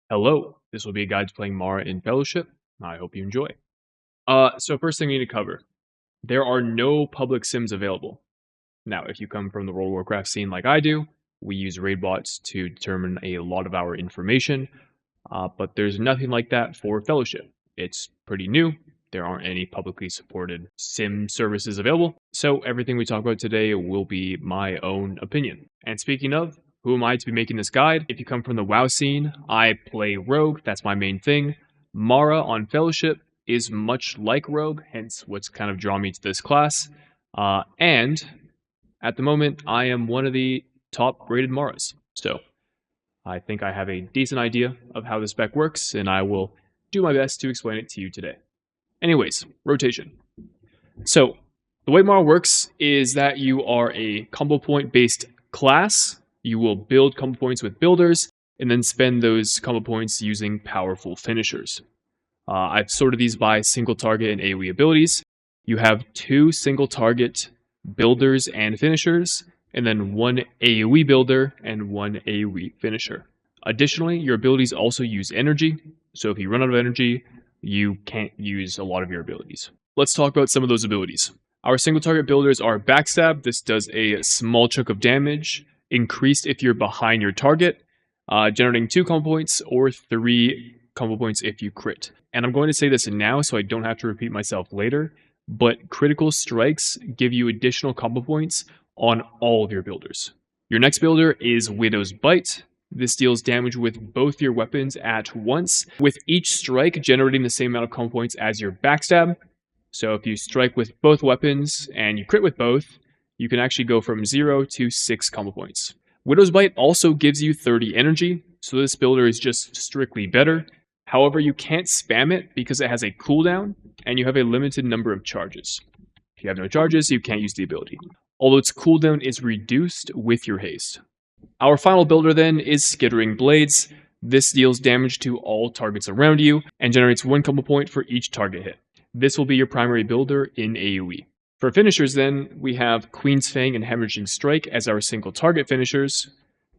Hello, this will be a guide to playing Mara in Fellowship. I hope you enjoy. So first thing we need to cover, there are no public sims available. Now, if you come from the World of Warcraft scene like I do, we use raid bots to determine a lot of our information, but there's nothing like that for Fellowship. It's pretty new. There aren't any publicly supported sim services available, so everything we talk about today will be my own opinion. And speaking of, who am I to be making this guide? If you come from the WoW scene, I play Rogue, that's my main thing. Mara on Fellowship is much like Rogue, hence what's kind of drawn me to this class. And at the moment, I am one of the top rated Maras. So I think I have a decent idea of how the spec works, and I will do my best to explain it to you today. Anyways, rotation. So the way Mara works is that you are a combo point based class. You will build combo points with builders and then spend those combo points using powerful finishers. I've sorted these by single target and AoE abilities. You have 2 single target builders and finishers, and then 1 AoE builder and 1 AoE finisher. Additionally, your abilities also use energy, so if you run out of energy, you can't use a lot of your abilities. Let's talk about some of those abilities. Our single target builders are Backstab. This does a small chunk of damage, increased if you're behind your target, generating 2 combo points or 3 combo points if you crit. And I'm going to say this now so I don't have to repeat myself later, but critical strikes give you additional combo points on all of your builders. Your next builder is Widow's Bite. This deals damage with both your weapons at once, with each strike generating the same amount of combo points as your Backstab. So if you strike with both weapons and you crit with both, you can actually go from 0 to 6 combo points. Widow's Bite also gives you 30 energy, so this builder is just strictly better. However, you can't spam it because it has a cooldown, and you have a limited number of charges. If you have no charges, you can't use the ability, although its cooldown is reduced with your haste. Our final builder then is Skittering Blades. This deals damage to all targets around you, and generates 1 combo point for each target hit. This will be your primary builder in AoE. For finishers then, we have Queen's Fang and Hemorrhaging Strike as our single target finishers.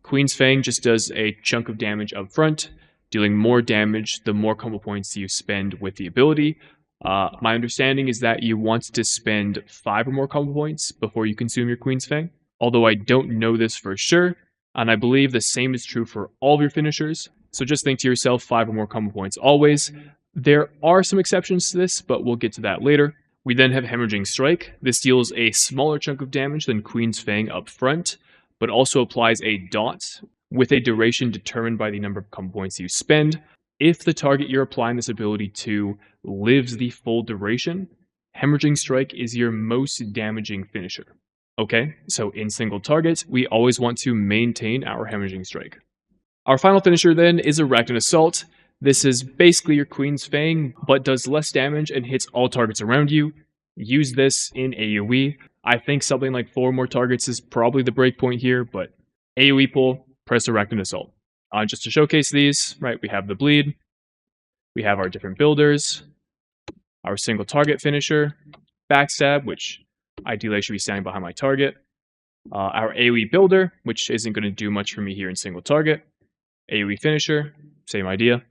Queen's Fang just does a chunk of damage up front, dealing more damage the more combo points you spend with the ability. My understanding is that you want to spend 5 or more combo points before you consume your Queen's Fang, although I don't know this for sure, and I believe the same is true for all of your finishers, so just think to yourself 5 or more combo points always. There are some exceptions to this, but we'll get to that later. We then have Hemorrhaging Strike. This deals a smaller chunk of damage than Queen's Fang up front, but also applies a dot with a duration determined by the number of combo points you spend. If the target you're applying this ability to lives the full duration, Hemorrhaging Strike is your most damaging finisher. Okay, so in single targets, we always want to maintain our Hemorrhaging Strike. Our final finisher then is Arachnid Assault. This is basically your Queen's Fang, but does less damage and hits all targets around you. Use this in AoE. I think something like 4 more targets is probably the breakpoint here, but AoE pull, press Arachnid Assault. Just to showcase these, right, we have the Bleed, we have our different builders, our single target finisher, Backstab, which ideally I should be standing behind my target, our AoE builder, which isn't going to do much for me here in single target, AoE finisher, same idea.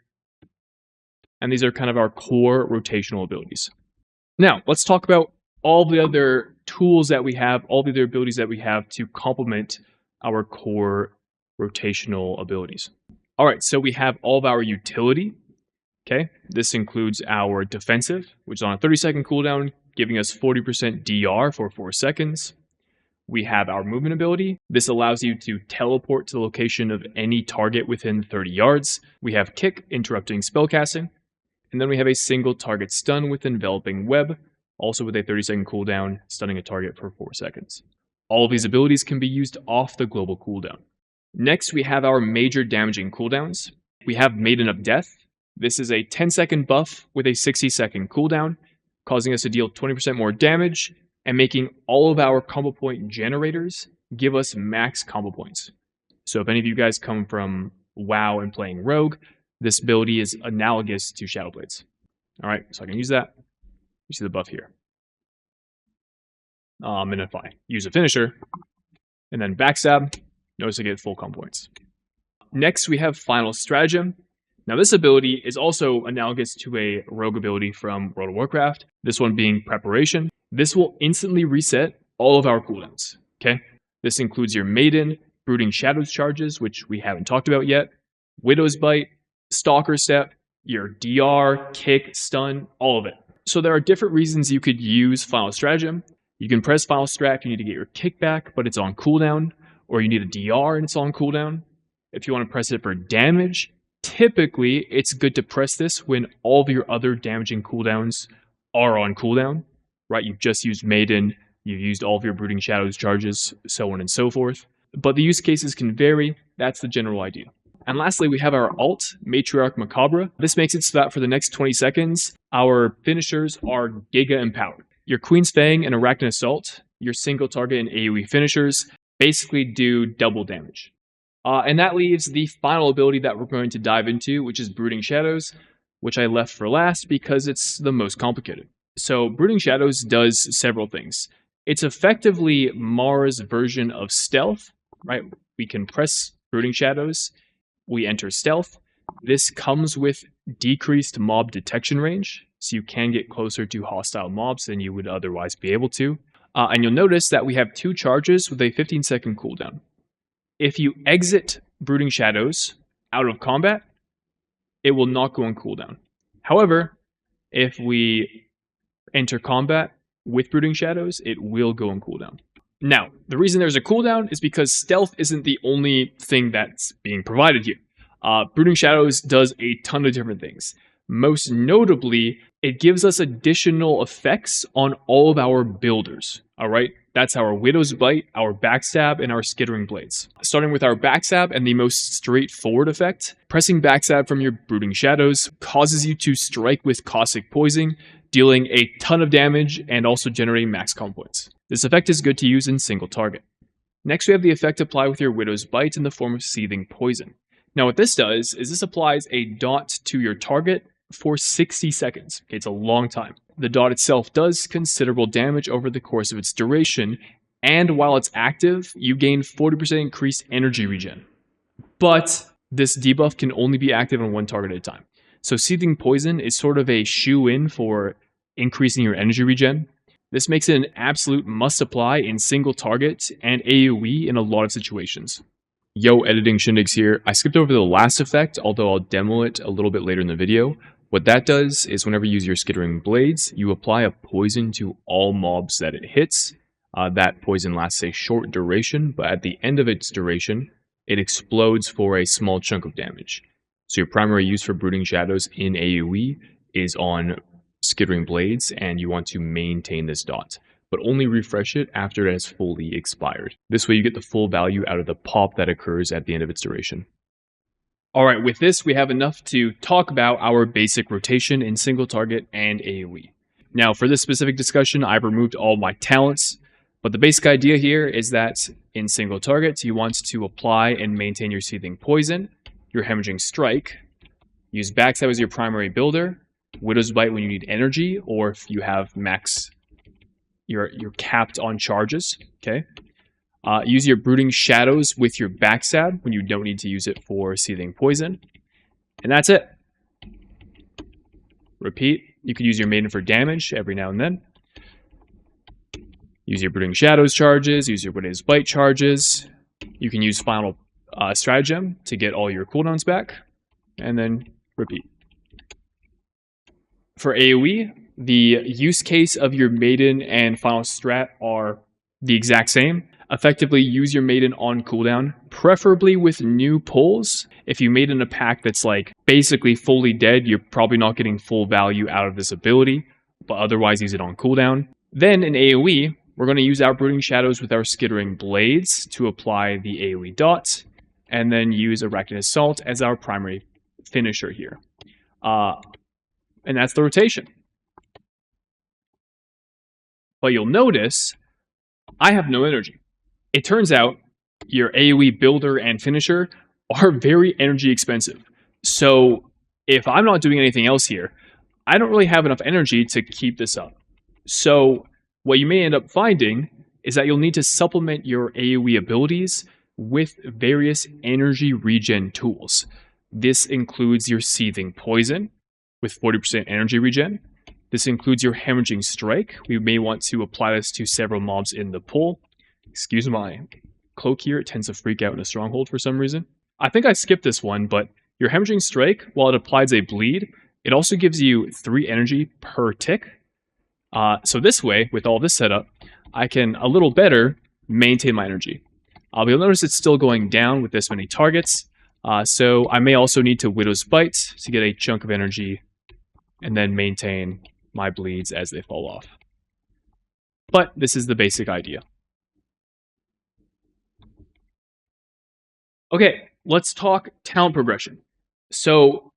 And these are kind of our core rotational abilities. Now, let's talk about all the other tools that we have, all the other abilities that we have to complement our core rotational abilities. All right, so we have all of our utility. Okay, this includes our defensive, which is on a 30-second cooldown, giving us 40% DR for 4 seconds. We have our movement ability. This allows you to teleport to the location of any target within 30 yards. We have Kick, interrupting spellcasting. And then we have a single target stun with Enveloping Web, also with a 30-second cooldown, stunning a target for 4 seconds. All of these abilities can be used off the global cooldown. Next, we have our major damaging cooldowns. We have Maiden of Death. This is a 10-second buff with a 60-second cooldown, causing us to deal 20% more damage, and making all of our combo point generators give us max combo points. So if any of you guys come from WoW and playing Rogue, this ability is analogous to Shadow Blades. All right, so I can use that. You see the buff here. And if I use a finisher, and then Backstab, notice I get full combo points. Next, we have Final Stratagem. Now, this ability is also analogous to a rogue ability from World of Warcraft, this one being Preparation. This will instantly reset all of our cooldowns, okay? This includes your Maiden, Brooding Shadows charges, which we haven't talked about yet, Widow's Bite, Stalker Step, your DR, Kick, Stun, all of it. So there are different reasons you could use Final Stratagem. You can press Final Strat if you need to get your kick back, but it's on cooldown, or you need a DR and it's on cooldown. If you want to press it for damage, typically it's good to press this when all of your other damaging cooldowns are on cooldown, right? You've just used Maiden, you've used all of your Brooding Shadows charges, so on and so forth. But the use cases can vary, that's the general idea. And lastly, we have our alt, Matriarch Macabre. This makes it so that for the next 20 seconds, our finishers are Giga empowered. Your Queen's Fang and Arachnid Assault, your single target and AoE finishers, basically do double damage. And that leaves the final ability that we're going to dive into, which is Brooding Shadows, which I left for last because it's the most complicated. So Brooding Shadows does several things. It's effectively Mara's version of stealth, right? We can press Brooding Shadows, we enter stealth. This comes with decreased mob detection range, so you can get closer to hostile mobs than you would otherwise be able to. And you'll notice that we have 2 charges with a 15-second cooldown. If you exit Brooding Shadows out of combat, it will not go on cooldown. However, if we enter combat with Brooding Shadows, it will go on cooldown. Now, the reason there's a cooldown is because stealth isn't the only thing that's being provided here. Brooding Shadows does a ton of different things. Most notably, it gives us additional effects on all of our builders, all right? That's our Widow's Bite, our Backstab, and our Skittering Blades. Starting with our Backstab and the most straightforward effect, pressing Backstab from your Brooding Shadows causes you to strike with Caustic Poison, dealing a ton of damage and also generating max comp points. This effect is good to use in single target. Next, we have the effect applied with your Widow's Bite in the form of Seething Poison. Now, what this does is this applies a dot to your target for 60 seconds. Okay, it's a long time. The dot itself does considerable damage over the course of its duration, and while it's active, you gain 40% increased energy regen. But this debuff can only be active on one target at a time. So Seething Poison is sort of a shoe-in for increasing your energy regen. This makes it an absolute must-apply in single target and AoE in a lot of situations. Yo, editing shindigs here. I skipped over the last effect, although I'll demo it a little bit later in the video. What that does is whenever you use your Skittering Blades, you apply a poison to all mobs that it hits. That poison lasts a short duration, but at the end of its duration, it explodes for a small chunk of damage. So your primary use for Brooding Shadows in AoE is on Skittering Blades, and you want to maintain this dot, but only refresh it after it has fully expired. This way you get the full value out of the pop that occurs at the end of its duration. Alright, with this we have enough to talk about our basic rotation in single target and AoE. Now for this specific discussion, I've removed all my talents, but the basic idea here is that in single targets you want to apply and maintain your Seething Poison, your Hemorrhaging Strike, use Backstab as your primary builder, Widow's Bite when you need energy, or if you have max, you're capped on charges, okay? Use your Brooding Shadows with your Backstab when you don't need to use it for Seething Poison. And that's it. Repeat. You could use your Maiden for damage every now and then. Use your Brooding Shadows charges, use your Widow's Bite charges. You can use Final Stratagem to get all your cooldowns back. And then repeat. For AoE, the use case of your Maiden and Final Strat are the exact same. Effectively use your Maiden on cooldown, preferably with new pulls. If you Maiden a pack that's like basically fully dead, you're probably not getting full value out of this ability, but otherwise use it on cooldown. Then in AoE, we're going to use our Brooding Shadows with our Skittering Blades to apply the AoE dot, and then use Arachnid Assault as our primary finisher here. And that's the rotation. But you'll notice I have no energy. It turns out your AoE builder and finisher are very energy expensive. So if I'm not doing anything else here, I don't really have enough energy to keep this up. So what you may end up finding is that you'll need to supplement your AoE abilities with various energy regen tools. This includes your Seething Poison with 40% energy regen. This includes your Hemorrhaging Strike. We may want to apply this to several mobs in the pool. Excuse my cloak here, it tends to freak out in a stronghold for some reason. I think I skipped this one, but your Hemorrhaging Strike, while it applies a bleed, it also gives you 3 energy per tick. So this way, with all this set up, I can a little better maintain my energy. You'll notice it's still going down with this many targets. So I may also need to Widow's Bite to get a chunk of energy and then maintain my bleeds as they fall off. But this is the basic idea. Okay, let's talk talent progression. So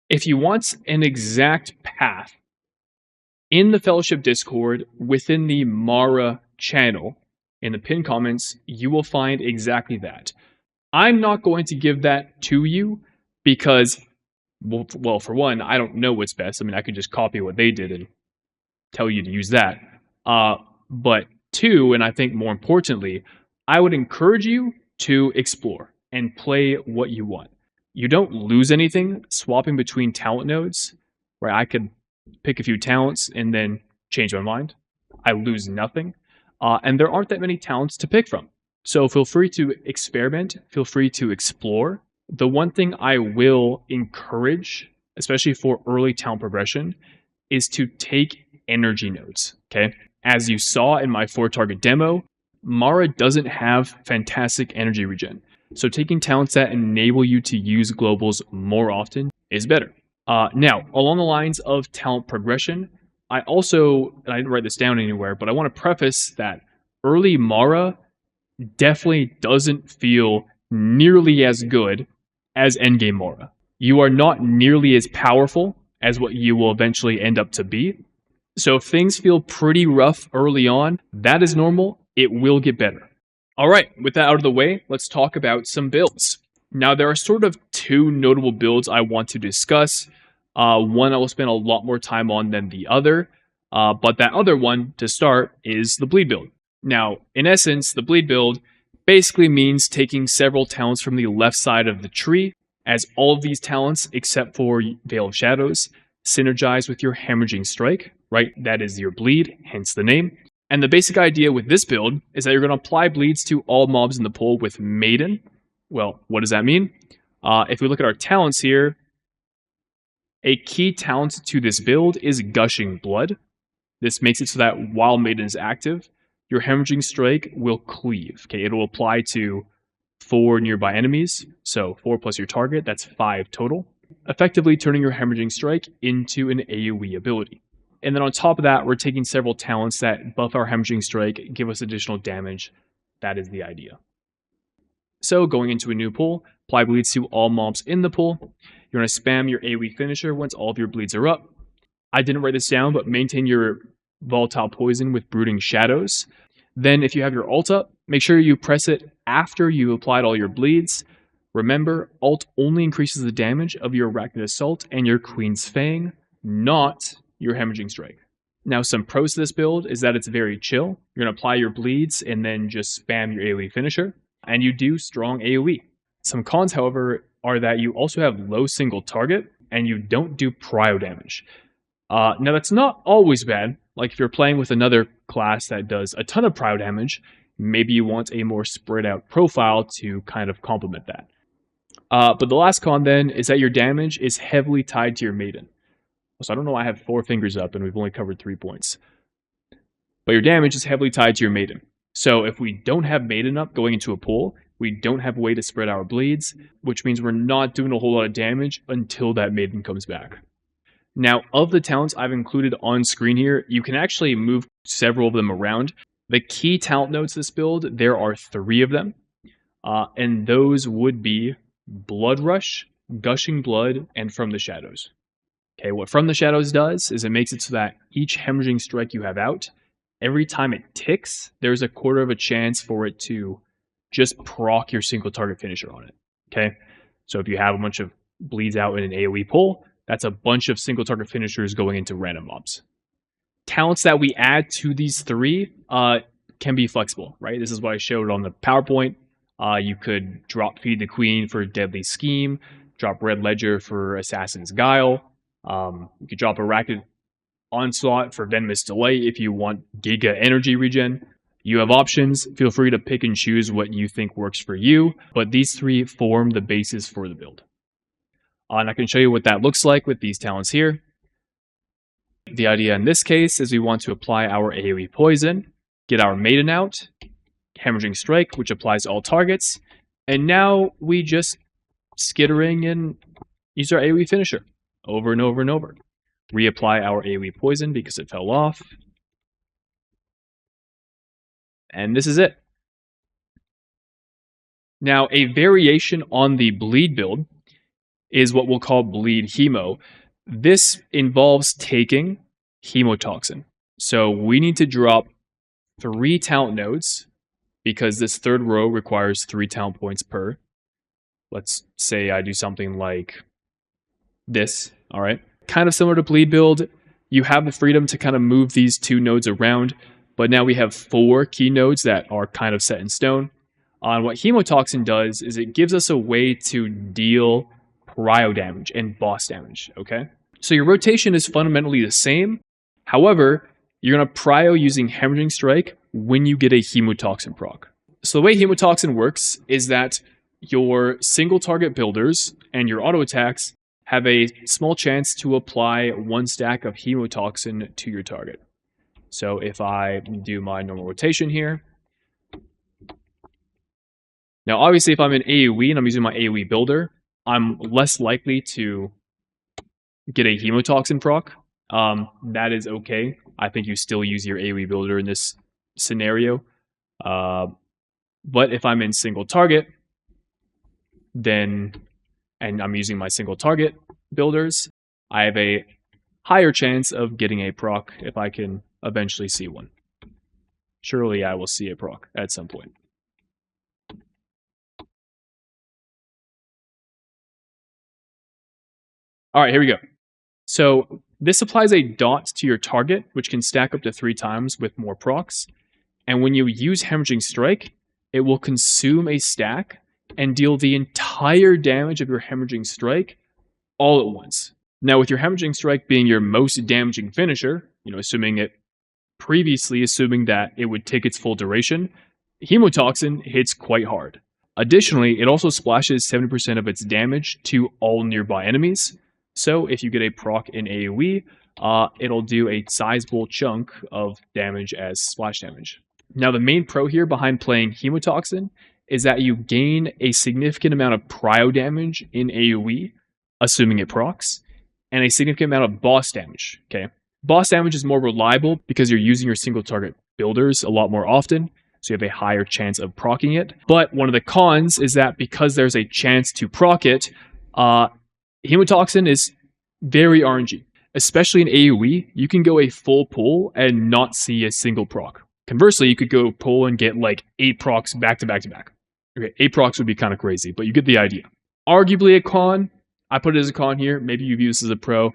if you want an exact path in the Fellowship Discord within the Mara channel, in the pinned comments, you will find exactly that. I'm not going to give that to you because, well, for one, I don't know what's best. I mean, I could just copy what they did and tell you to use that. But two, and I think more importantly, I would encourage you to explore and play what you want. You don't lose anything swapping between talent nodes, where I could pick a few talents and then change my mind. I lose nothing. And there aren't that many talents to pick from. So feel free to experiment, feel free to explore. The one thing I will encourage, especially for early talent progression, is to take energy nodes, okay? As you saw in my 4-target demo, Mara doesn't have fantastic energy regen. So taking talents that enable you to use globals more often is better. Now, along the lines of talent progression, I didn't write this down anywhere, but I want to preface that early Mara definitely doesn't feel nearly as good as endgame Mara. You are not nearly as powerful as what you will eventually end up to be. So if things feel pretty rough early on, that is normal. It will get better. All right, with that out of the way, let's talk about some builds. Now, there are sort of 2 notable builds I want to discuss. One I will spend a lot more time on than the other, but that other one, to start, is the bleed build. Now, in essence, the bleed build basically means taking several talents from the left side of the tree, as all of these talents, except for Veil of Shadows, synergize with your Hemorrhaging Strike, right? That is your bleed, hence the name. And the basic idea with this build is that you're going to apply bleeds to all mobs in the pool with Maiden. Well, what does that mean? If we look at our talents here, a key talent to this build is Gushing Blood. This makes it so that while Maiden is active, your Hemorrhaging Strike will cleave. Okay, it will apply to 4 nearby enemies, so 4 plus your target, that's 5 total, effectively turning your Hemorrhaging Strike into an AoE ability. And then on top of that, we're taking several talents that buff our Hemorrhaging Strike, give us additional damage. That is the idea. So going into a new pool, apply bleeds to all mobs in the pool. You're going to spam your AoE finisher once all of your bleeds are up. I didn't write this down, but maintain your Volatile Poison with Brooding Shadows. Then if you have your ult up, make sure you press it after you've applied all your bleeds. Remember, ult only increases the damage of your Arachnid Assault and your Queen's Fang, not your Hemorrhaging Strike. Now, some pros to this build is that it's very chill. You're going to apply your bleeds and then just spam your AoE finisher, and you do strong AoE. Some cons, however, are that you also have low single target, and you don't do prio damage. Now, that's not always bad. Like if you're playing with another class that does a ton of prio damage, maybe you want a more spread out profile to kind of complement that. But the last con then is that your damage is heavily tied to your Maiden. So I don't know why I have 4 fingers up and we've only covered 3 points. But your damage is heavily tied to your Maiden. So if we don't have Maiden up going into a pool, we don't have a way to spread our bleeds, which means we're not doing a whole lot of damage until that Maiden comes back. Now, of the talents I've included on screen here, you can actually move several of them around. The key talent nodes this build, there are 3 of them. And those would be Blood Rush, Gushing Blood, and From the Shadows. Okay, what From the Shadows does is it makes it so that each Hemorrhaging Strike you have out, every time it ticks, there's a quarter of a chance for it to just proc your single target finisher on it. Okay, so if you have a bunch of bleeds out in an AoE pull, that's a bunch of single target finishers going into random mobs. Talents that we add to these 3 can be flexible, right? This is what I showed on the PowerPoint. You could drop Feed the Queen for Deadly Scheme, drop Red Ledger for Assassin's Guile. You could drop a Racket Onslaught for Venomous Delay if you want Giga Energy Regen. You have options. Feel free to pick and choose what you think works for you, but these three form the basis for the build. And I can show you what that looks like with these talents here. The idea in this case is we want to apply our AoE Poison, get our Maiden out, Hemorrhaging Strike, which applies to all targets, and now we just skittering and use our AoE finisher over and over and over. Reapply our AoE Poison because it fell off. And this is it. Now, a variation on the Bleed build is what we'll call Bleed Hemo. This involves taking Hemotoxin. So we need to drop 3 talent nodes because this third row requires 3 talent points per. Let's say I do something like this, all right? Kind of similar to Bleed build, you have the freedom to kind of move these 2 nodes around, but now we have 4 key nodes that are kind of set in stone. And what Hemotoxin does is it gives us a way to deal Prio damage and boss damage, okay? So your rotation is fundamentally the same. However, you're going to Prio using Hemorrhaging Strike when you get a Hemotoxin proc. So the way Hemotoxin works is that your single target builders and your auto attacks have a small chance to apply 1 stack of Hemotoxin to your target. So if I do my normal rotation here, now obviously if I'm in AoE and I'm using my AoE builder, I'm less likely to get a Hemotoxin proc. That is okay. I think you still use your AoE builder in this scenario. But if I'm in single target, then, and I'm using my single target builders, I have a higher chance of getting a proc if I can eventually see one. Surely I will see a proc at some point. All right, here we go. So this applies a dot to your target, which can stack up to 3 times with more procs. And when you use Hemorrhaging Strike, it will consume a stack and deal the entire damage of your Hemorrhaging Strike all at once. Now, with your Hemorrhaging Strike being your most damaging finisher, assuming that it would take its full duration, Hemotoxin hits quite hard. Additionally, it also splashes 70% of its damage to all nearby enemies. So if you get a proc in AoE, it'll do a sizable chunk of damage as splash damage. Now, the main pro here behind playing Hemotoxin is that you gain a significant amount of Prio damage in AoE, assuming it procs, and a significant amount of boss damage, okay? Boss damage is more reliable because you're using your single target builders a lot more often, so you have a higher chance of proccing it. But one of the cons is that because there's a chance to proc it, Hemotoxin is very RNG. Especially in AoE, you can go a full pull and not see a single proc. Conversely, you could go pull and get like 8 procs back to back to back. Okay, 8 procs would be kind of crazy, but you get the idea. Arguably a con, I put it as a con here, maybe you view this as a pro.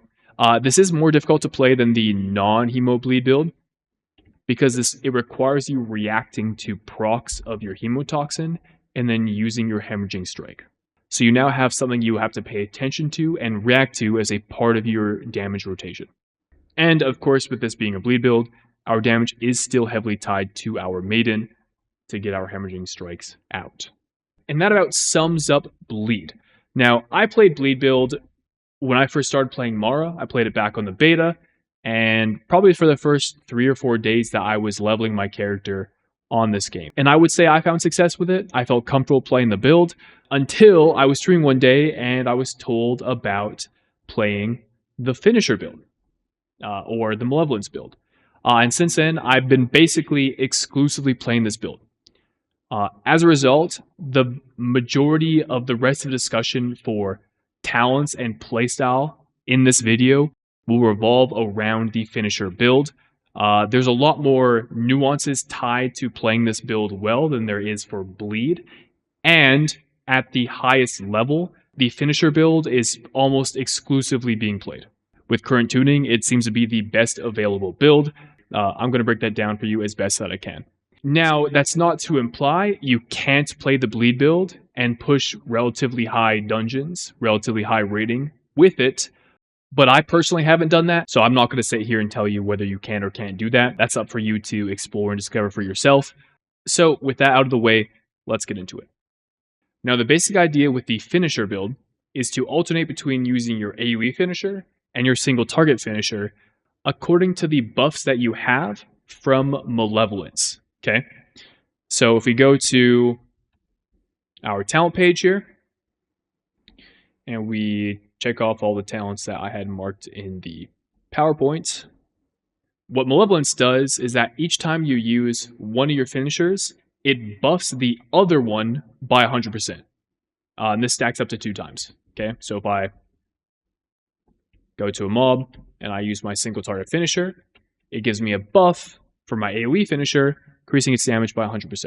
This is more difficult to play than the non-Hemo Bleed build because it requires you reacting to procs of your Hemotoxin and then using your Hemorrhaging Strike. So you now have something you have to pay attention to and react to as a part of your damage rotation. And of course, with this being a Bleed build, our damage is still heavily tied to our Maiden to get our Hemorrhaging Strikes out. And that about sums up Bleed. Now, I played Bleed build when I first started playing Mara. I played it back on the beta, and probably for the first 3 or 4 days that I was leveling my character on this game. And I would say I found success with it. I felt comfortable playing the build until I was streaming one day and I was told about playing the finisher build or the Malevolence build. And since then, I've been basically exclusively playing this build. As a result, the majority of the rest of the discussion for talents and playstyle in this video will revolve around the finisher build. There's a lot more nuances tied to playing this build well than there is for Bleed. And at the highest level, the finisher build is almost exclusively being played. With current tuning, it seems to be the best available build. I'm going to break that down for you as best that I can. Now, that's not to imply you can't play the bleed build and push relatively high dungeons, relatively high rating with it, but I personally haven't done that, so I'm not going to sit here and tell you whether you can or can't do that. That's up for you to explore and discover for yourself. So with that out of the way, let's get into it. Now, the basic idea with the finisher build is to alternate between using your AoE finisher and your single target finisher according to the buffs that you have from Malevolence. Okay, so if we go to our talent page here and we check off all the talents that I had marked in the PowerPoint, what Malevolence does is that each time you use one of your finishers, it buffs the other one by 100%. And this stacks up to 2 times. Okay, so if I go to a mob and I use my single target finisher, it gives me a buff for my AoE finisher, increasing its damage by 100%.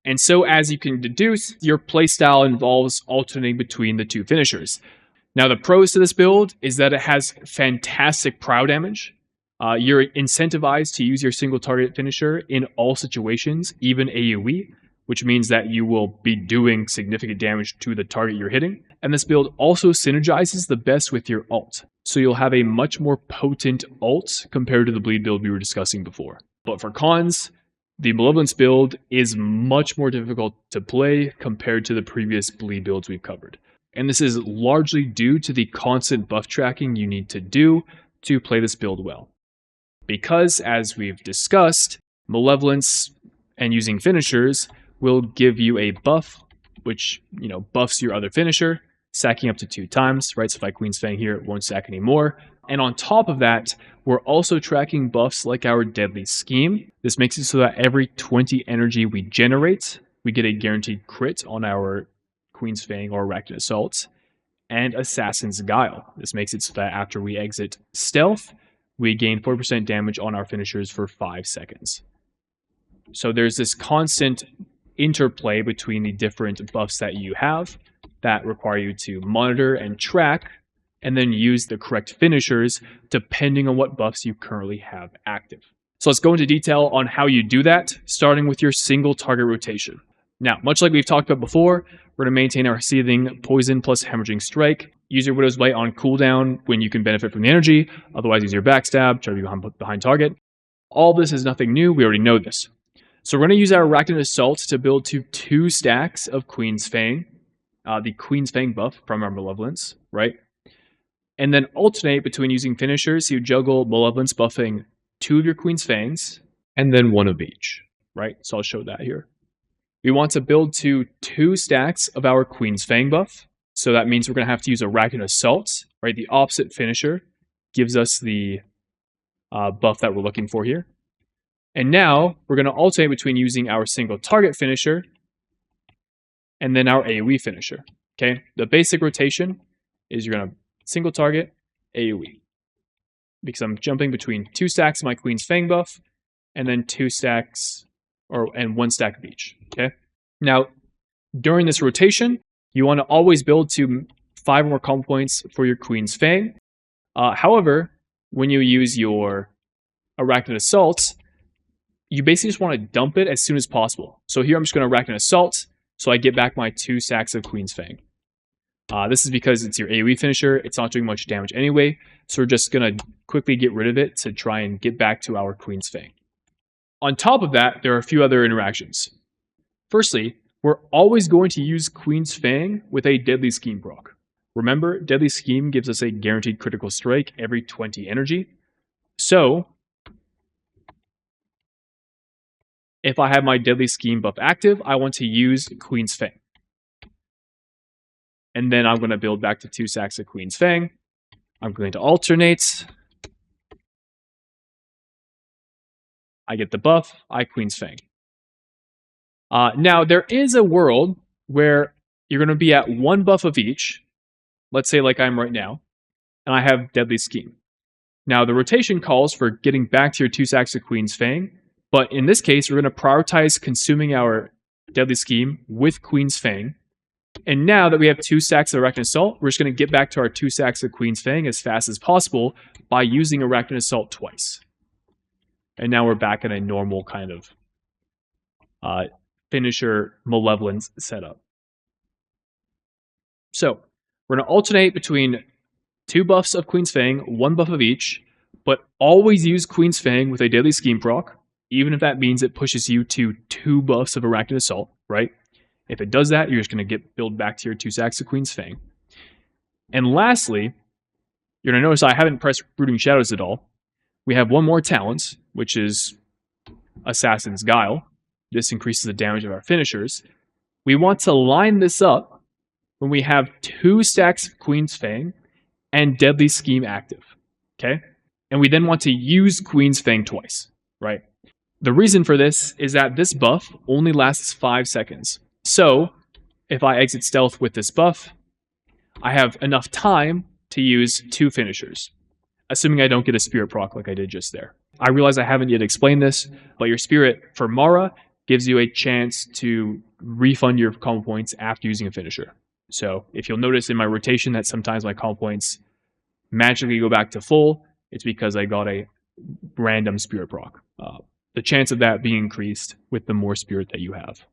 And so, as you can deduce, your playstyle involves alternating between the 2 finishers. Now, the pros to this build is that it has fantastic Prio damage. You're incentivized to use your single target finisher in all situations, even AoE, which means that you will be doing significant damage to the target you're hitting. And this build also synergizes the best with your ult. So you'll have a much more potent ult compared to the bleed build we were discussing before. But for cons, the Malevolence build is much more difficult to play compared to the previous bleed builds we've covered. And this is largely due to the constant buff tracking you need to do to play this build well. Because, as we've discussed, Malevolence and using finishers will give you a buff, which, buffs your other finisher, stacking up to 2 times, right? So if I Queen's Fang here, it won't stack anymore. And on top of that, we're also tracking buffs like our Deadly Scheme. This makes it so that every 20 energy we generate, we get a guaranteed crit on our Queen's Fang or Arachnid Assault, and Assassin's Guile. This makes it so that after we exit Stealth, we gain 4% damage on our finishers for 5 seconds. So there's this constant interplay between the different buffs that you have that require you to monitor and track, and then use the correct finishers depending on what buffs you currently have active. So let's go into detail on how you do that, starting with your single target rotation. Now, much like we've talked about before, we're going to maintain our Seething, Poison plus Hemorrhaging Strike. Use your Widow's Bite on cooldown when you can benefit from the energy. Otherwise, use your Backstab, try to be behind target. All this is nothing new. We already know this. So we're going to use our Arachnid Assault to build to 2 stacks of Queen's Fang. The Queen's Fang buff from our Malevolence, right? And then alternate between using finishers. So you juggle Malevolence buffing 2 of your Queen's Fangs, and then 1 of each, right? So I'll show that here. We want to build to 2 stacks of our Queen's Fang buff. So that means we're going to have to use Arachnid Assault, right? The opposite finisher gives us the buff that we're looking for here. And now we're going to alternate between using our single target finisher and then our AoE finisher. Okay, the basic rotation is you're going to single target AoE, because I'm jumping between 2 stacks of my Queen's Fang buff and then 2 stacks and 1 stack of each. Okay, now during this rotation, you want to always build to 5 or more combo points for your Queen's Fang. However, when you use your Arachnid Assault, you basically just want to dump it as soon as possible. So here I'm just going to Arachnid Assault, so I get back my 2 stacks of Queen's Fang. This is because it's your AoE finisher. It's not doing much damage anyway, so we're just going to quickly get rid of it to try and get back to our Queen's Fang. On top of that, there are a few other interactions. Firstly, we're always going to use Queen's Fang with a Deadly Scheme proc. Remember, Deadly Scheme gives us a guaranteed critical strike every 20 energy. So if I have my Deadly Scheme buff active, I want to use Queen's Fang. And then I'm going to build back to 2 stacks of Queen's Fang. I'm going to alternate. I get the buff, I Queen's Fang. Now, there is a world where you're going to be at 1 buff of each. Let's say like I'm right now. And I have Deadly Scheme. Now, the rotation calls for getting back to your 2 stacks of Queen's Fang. But in this case, we're going to prioritize consuming our Deadly Scheme with Queen's Fang. And now that we have 2 stacks of Arachnid Assault, we're just going to get back to our 2 stacks of Queen's Fang as fast as possible by using Arachnid Assault twice. And now we're back in a normal kind of finisher Malevolence setup. So we're going to alternate between 2 buffs of Queen's Fang, 1 buff of each, but always use Queen's Fang with a Deadly Scheme proc, even if that means it pushes you to 2 buffs of Arachnid Assault, right? If it does that, you're just going to build back to your 2 stacks of Queen's Fang. And lastly, you're going to notice I haven't pressed Brooding Shadows at all. We have one more talent, which is Assassin's Guile. This increases the damage of our finishers. We want to line this up when we have 2 stacks of Queen's Fang and Deadly Scheme active, okay? And we then want to use Queen's Fang twice, right? The reason for this is that this buff only lasts 5 seconds. So, if I exit stealth with this buff, I have enough time to use 2 finishers, assuming I don't get a spirit proc like I did just there. I realize I haven't yet explained this, but your spirit for Mara gives you a chance to refund your combo points after using a finisher. So if you'll notice in my rotation that sometimes my combo points magically go back to full, it's because I got a random spirit proc. The chance of that being increased with the more spirit that you have.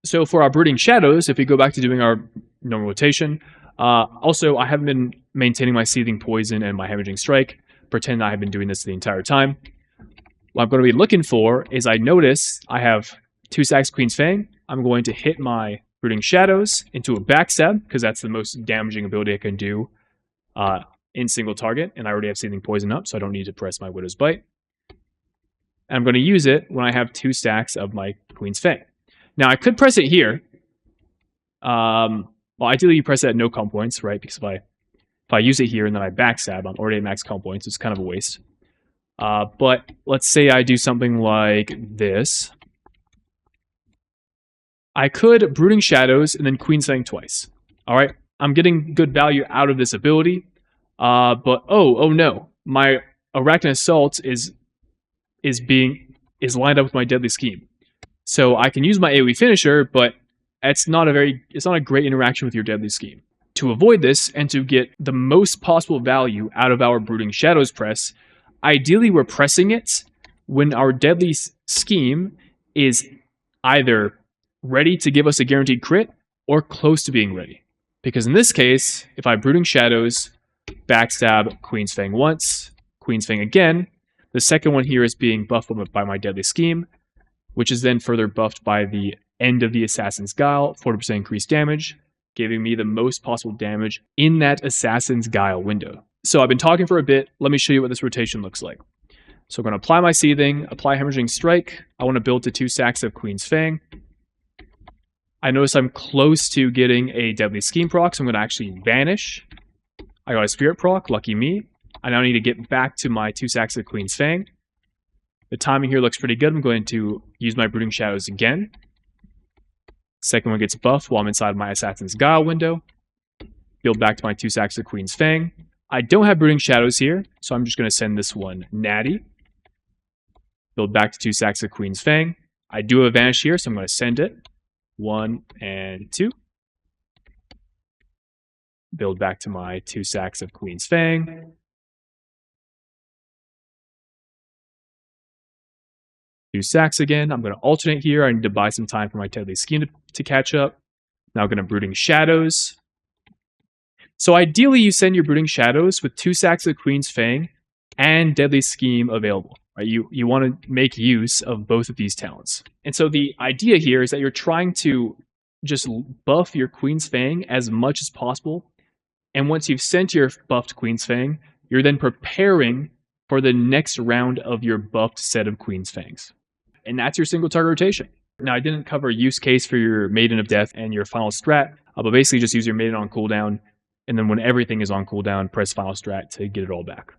So for our Brooding Shadows, if we go back to doing our normal rotation, also I haven't been maintaining my Seething Poison and my Hemorrhaging Strike. Pretend I have been doing this the entire time. What I'm going to be looking for is I notice I have 2 stacks Queen's Fang. I'm going to hit my Brooding Shadows into a backstab, because that's the most damaging ability I can do in single target, and I already have Seething Poison up, so I don't need to press my Widow's Bite. And I'm going to use it when I have 2 stacks of my Queen's Fang. Now, I could press it here. Well, ideally you press it at no comp points, right? Because if I use it here and then I backstab, I'm already at max comp points. It's kind of a waste. But let's say I do something like this. I could Brooding Shadows and then Queen's Fang twice. All right, I'm getting good value out of this ability. But oh no, my Arachnid Assault is lined up with my Deadly Scheme. So I can use my AoE finisher, but it's not a great interaction with your Deadly Scheme. To avoid this and to get the most possible value out of our Brooding Shadows press, ideally we're pressing it when our Deadly Scheme is either ready to give us a guaranteed crit or close to being ready. Because in this case, if I Brooding Shadows, backstab Queen's Fang once, Queen's Fang again, the second one here is being buffed by my Deadly Scheme, which is then further buffed by the end of the Assassin's Guile, 40% increased damage, giving me the most possible damage in that Assassin's Guile window. So I've been talking for a bit. Let me show you what this rotation looks like. So I'm going to apply my Seething, apply Hemorrhaging Strike. I want to build to 2 stacks of Queen's Fang. I notice I'm close to getting a Deadly Scheme proc, so I'm going to actually vanish. I got a Spirit proc, lucky me. I now need to get back to my 2 stacks of Queen's Fang. The timing here looks pretty good. I'm going to use my Brooding Shadows again. Second one gets buffed while I'm inside my Assassin's Guile window. Build back to my 2 stacks of Queen's Fang. I don't have Brooding Shadows here, so I'm just going to send this one natty. Build back to 2 stacks of Queen's Fang. I do have a vanish here, so I'm going to send it. 1 and 2. Build back to my 2 stacks of Queen's Fang. 2 stacks again. I'm going to alternate here. I need to buy some time for my Deadly Scheme to catch up. Now I'm going to Brooding Shadows. So ideally you send your Brooding Shadows with 2 stacks of Queen's Fang and Deadly Scheme available. Right? You want to make use of both of these talents. And so the idea here is that you're trying to just buff your Queen's Fang as much as possible. And once you've sent your buffed Queen's Fang, you're then preparing for the next round of your buffed set of Queen's Fangs. And that's your single target rotation. Now, I didn't cover use case for your Maiden of Death and your final strat, but basically just use your Maiden on cooldown, and then when everything is on cooldown, press final strat to get it all back.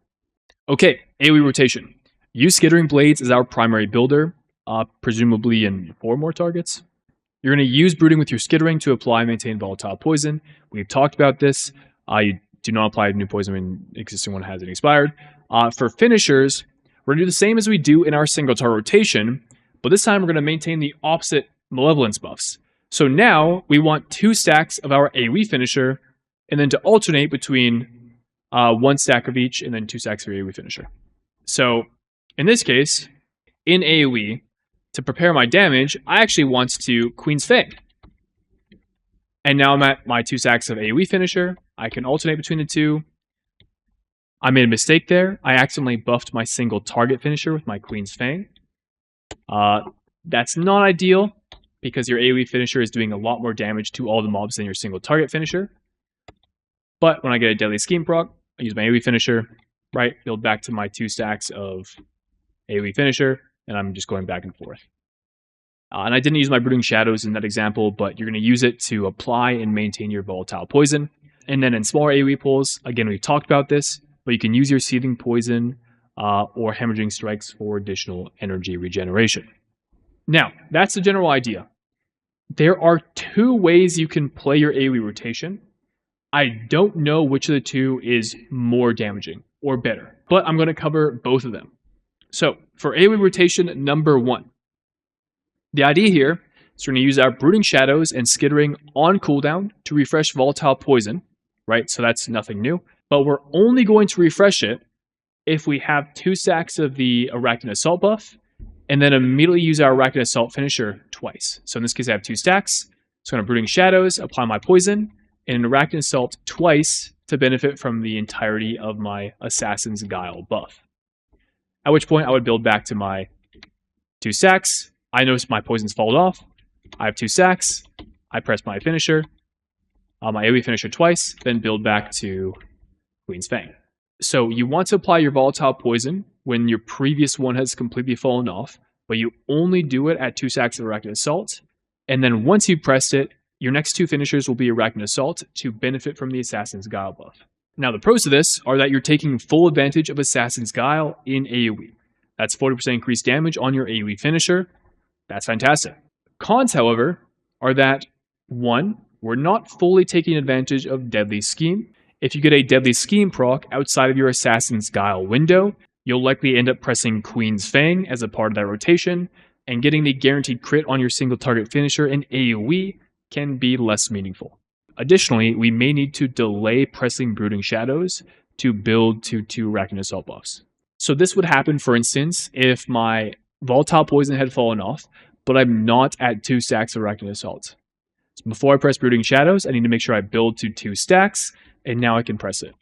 Okay, AoE rotation. Use Skittering Blades as our primary builder, presumably in 4 more targets. You're going to use Brooding with your Skittering to apply and maintain volatile poison. We've talked about this. You do not apply new poison when existing one hasn't expired. For finishers, we're going to do the same as we do in our single target rotation, but this time we're going to maintain the opposite Malevolence buffs. So now we want 2 stacks of our AoE finisher, and then to alternate between 1 stack of each and then 2 stacks of your AoE finisher. So in this case, in AoE, To prepare my damage, I actually want to Queen's Fang. And now I'm at my 2 stacks of AoE finisher. I can alternate between the two. I made a mistake there. I accidentally buffed my single target finisher with my Queen's Fang. That's not ideal, because your AoE finisher is doing a lot more damage to all the mobs than your single target finisher. But when I get a Deadly Scheme proc, I use my AoE finisher, right? Build back to my 2 stacks of AoE finisher, and I'm just going back and forth. And I didn't use my Brooding Shadows in that example, but you're going to use it to apply and maintain your volatile poison. And then in smaller AoE pulls, again, we've talked about this, but you can use your Seething Poison or Hemorrhaging Strikes for additional energy regeneration. Now, that's the general idea. There are 2 ways you can play your AoE rotation. I don't know which of the 2 is more damaging or better, but I'm going to cover both of them. So, for AoE rotation number 1, the idea here is we're going to use our Brooding Shadows and Skittering on cooldown to refresh Volatile Poison, right? So that's nothing new, but we're only going to refresh it if we have 2 stacks of the Arachnid Assault buff, and then immediately use our Arachnid Assault finisher twice. So in this case, I have 2 stacks. So I'm going to Brooding Shadows, apply my poison, and an Arachnid Assault twice to benefit from the entirety of my Assassin's Guile buff. At which point I would build back to my 2 stacks. I notice my poison's fallen off. I have 2 stacks. I press my finisher, my AoE finisher twice, then build back to Queen's Fang. So you want to apply your volatile poison when your previous one has completely fallen off, but you only do it at 2 stacks of Arachnid Assault. And then once you've pressed it, your next 2 finishers will be Arachnid Assault to benefit from the Assassin's Guile buff. Now the pros of this are that you're taking full advantage of Assassin's Guile in AoE. That's 40% increased damage on your AoE finisher. That's fantastic. Cons, however, are that 1, we're not fully taking advantage of Deadly Scheme. If you get a Deadly Scheme proc outside of your Assassin's Guile window, you'll likely end up pressing Queen's Fang as a part of that rotation, and getting the guaranteed crit on your single target finisher in AoE can be less meaningful. Additionally, we may need to delay pressing Brooding Shadows to build to 2 Arachnid Assault buffs. So this would happen, for instance, if my Volatile Poison had fallen off, but I'm not at 2 stacks of Arachnid Assault. So before I press Brooding Shadows, I need to make sure I build to 2 stacks, and now I can press it.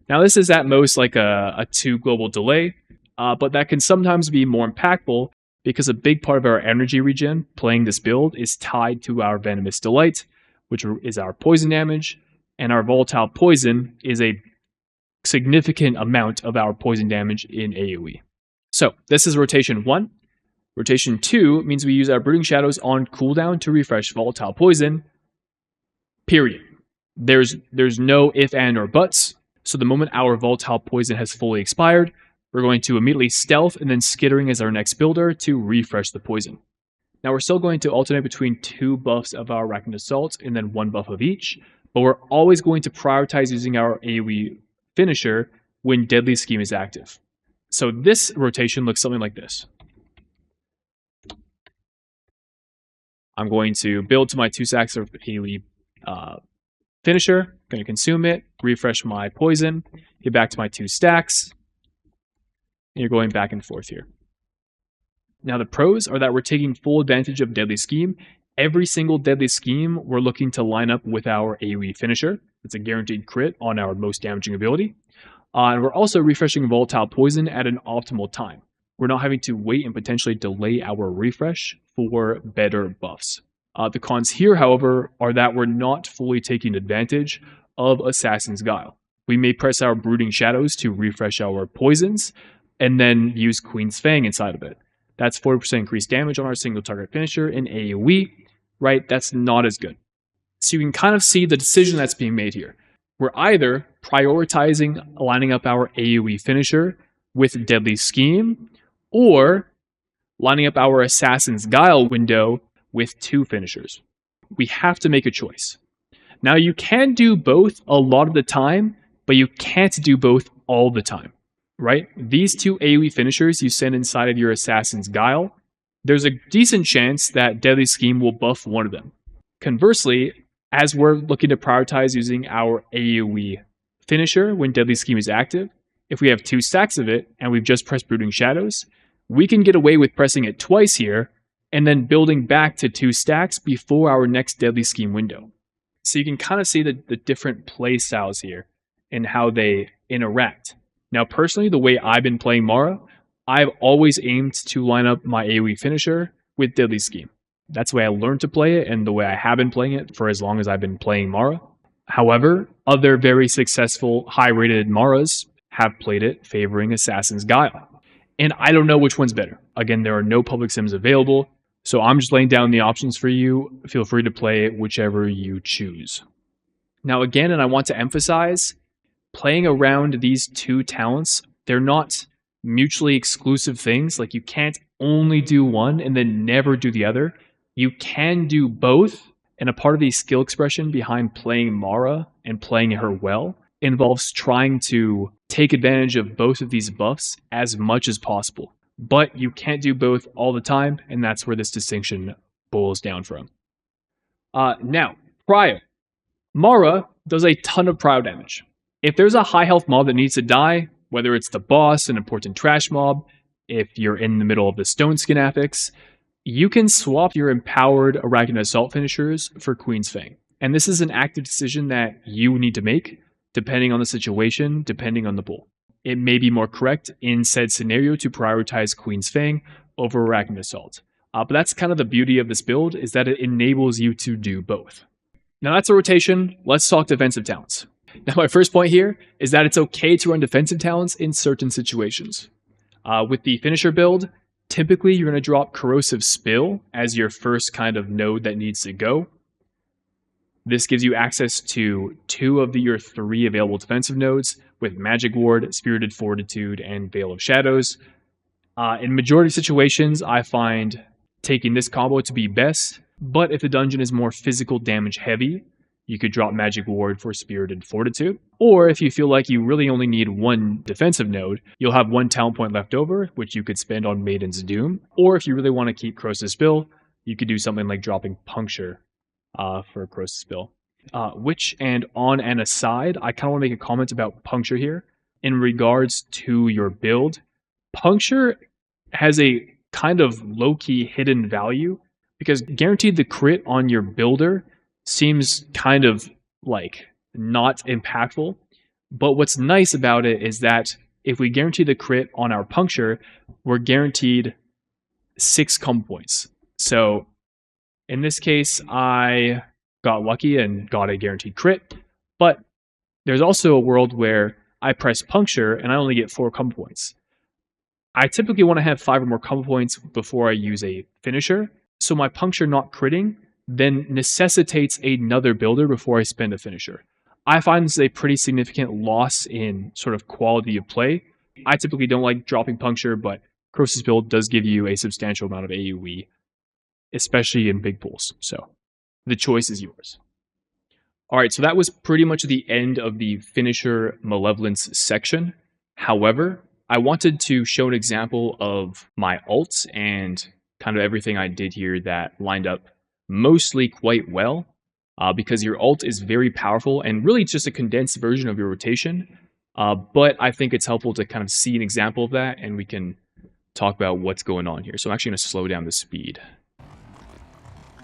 Now this is at most like a 2 global delay, but that can sometimes be more impactful because a big part of our energy regen playing this build is tied to our Venomous Delight, which is our poison damage, and our Volatile Poison is a significant amount of our poison damage in AoE. So this is rotation 1. Rotation 2 means we use our Brooding Shadows on cooldown to refresh Volatile Poison, period. There's no if, and, or buts. So the moment our Volatile Poison has fully expired, we're going to immediately Stealth and then Skittering as our next builder to refresh the poison. Now we're still going to alternate between 2 buffs of our Arachnid Assault and then 1 buff of each, but we're always going to prioritize using our AoE finisher when Deadly Scheme is active. So this rotation looks something like this. I'm going to build to my 2 stacks of AoE finisher, going to consume it, refresh my poison, get back to my 2 stacks, and you're going back and forth here. Now the pros are that we're taking full advantage of Deadly Scheme. Every single Deadly Scheme we're looking to line up with our AoE finisher. It's a guaranteed crit on our most damaging ability. And we're also refreshing Volatile Poison at an optimal time. We're not having to wait and potentially delay our refresh for better buffs. The cons here, however, are that we're not fully taking advantage of Assassin's Guile. We may press our Brooding Shadows to refresh our poisons, and then use Queen's Fang inside of it. That's 40% increased damage on our single target finisher in AoE, right? That's not as good. So you can kind of see the decision that's being made here. We're either prioritizing lining up our AoE finisher with Deadly Scheme, or lining up our Assassin's Guile window with 2 finishers. We have to make a choice. Now you can do both a lot of the time, but you can't do both all the time, right? These 2 AoE finishers you send inside of your Assassin's Guile, there's a decent chance that Deadly Scheme will buff one of them. Conversely, as we're looking to prioritize using our AoE finisher when Deadly Scheme is active, if we have 2 stacks of it and we've just pressed Brooding Shadows, we can get away with pressing it twice here and then building back to 2 stacks before our next Deadly Scheme window. So you can kind of see the different play styles here and how they interact. Now, personally, the way I've been playing Mara, I've always aimed to line up my AoE finisher with Deadly Scheme. That's the way I learned to play it and the way I have been playing it for as long as I've been playing Mara. However, other very successful, high-rated Maras have played it favoring Assassin's Guile. And I don't know which one's better. Again, there are no public sims available, so I'm just laying down the options for you. Feel free to play whichever you choose. Now again, and I want to emphasize, playing around these two talents, they're not mutually exclusive things. Like, you can't only do one and then never do the other. You can do both, and a part of the skill expression behind playing Mara and playing her well involves trying to take advantage of both of these buffs as much as possible. But you can't do both all the time, and that's where this distinction boils down from. Now, Prio. Mara does a ton of Prio damage. If there's a high health mob that needs to die, whether it's the boss, an important trash mob, if you're in the middle of the Stone Skin affix, you can swap your empowered Arachnid Assault finishers for Queen's Fang. And this is an active decision that you need to make, depending on the situation, depending on the pull. It may be more correct in said scenario to prioritize Queen's Fang over Arachnid Assault. But that's kind of the beauty of this build, is that it enables you to do both. Now that's a rotation. Let's talk defensive talents. Now my first point here is that it's okay to run defensive talents in certain situations. With the finisher build, typically you're going to drop Corrosive Spill as your first kind of node that needs to go. This gives you access to 2 of your 3 available defensive nodes with Magic Ward, Spirited Fortitude, and Veil of Shadows. In majority of situations, I find taking this combo to be best, but if the dungeon is more physical damage heavy, you could drop Magic Ward for Spirited Fortitude. Or if you feel like you really only need 1 defensive node, you'll have 1 talent point left over, which you could spend on Maiden's Doom. Or if you really want to keep Corrosive Spill, you could do something like dropping Puncture for Corrosive Spill. Which, and on an aside, I kind of want to make a comment about Puncture here. In regards to your build, Puncture has a kind of low-key hidden value, because guaranteed the crit on your builder seems kind of like not impactful. But what's nice about it is that if we guarantee the crit on our Puncture, we're guaranteed 6 combo points. So in this case, I got lucky and got a guaranteed crit, but there's also a world where I press Puncture and I only get 4 combo points. I typically want to have 5 or more combo points before I use a finisher, so my Puncture not critting then necessitates another builder before I spend a finisher. I find this is a pretty significant loss in sort of quality of play. I typically don't like dropping Puncture, but Corrosive build does give you a substantial amount of AoE, especially in big pools, so the choice is yours. Alright, so that was pretty much the end of the finisher Malevolence section. However, I wanted to show an example of my ults and kind of everything I did here that lined up mostly quite well, because your ult is very powerful and really it's just a condensed version of your rotation. But I think it's helpful to kind of see an example of that, and we can talk about what's going on here. So I'm actually going to slow down the speed.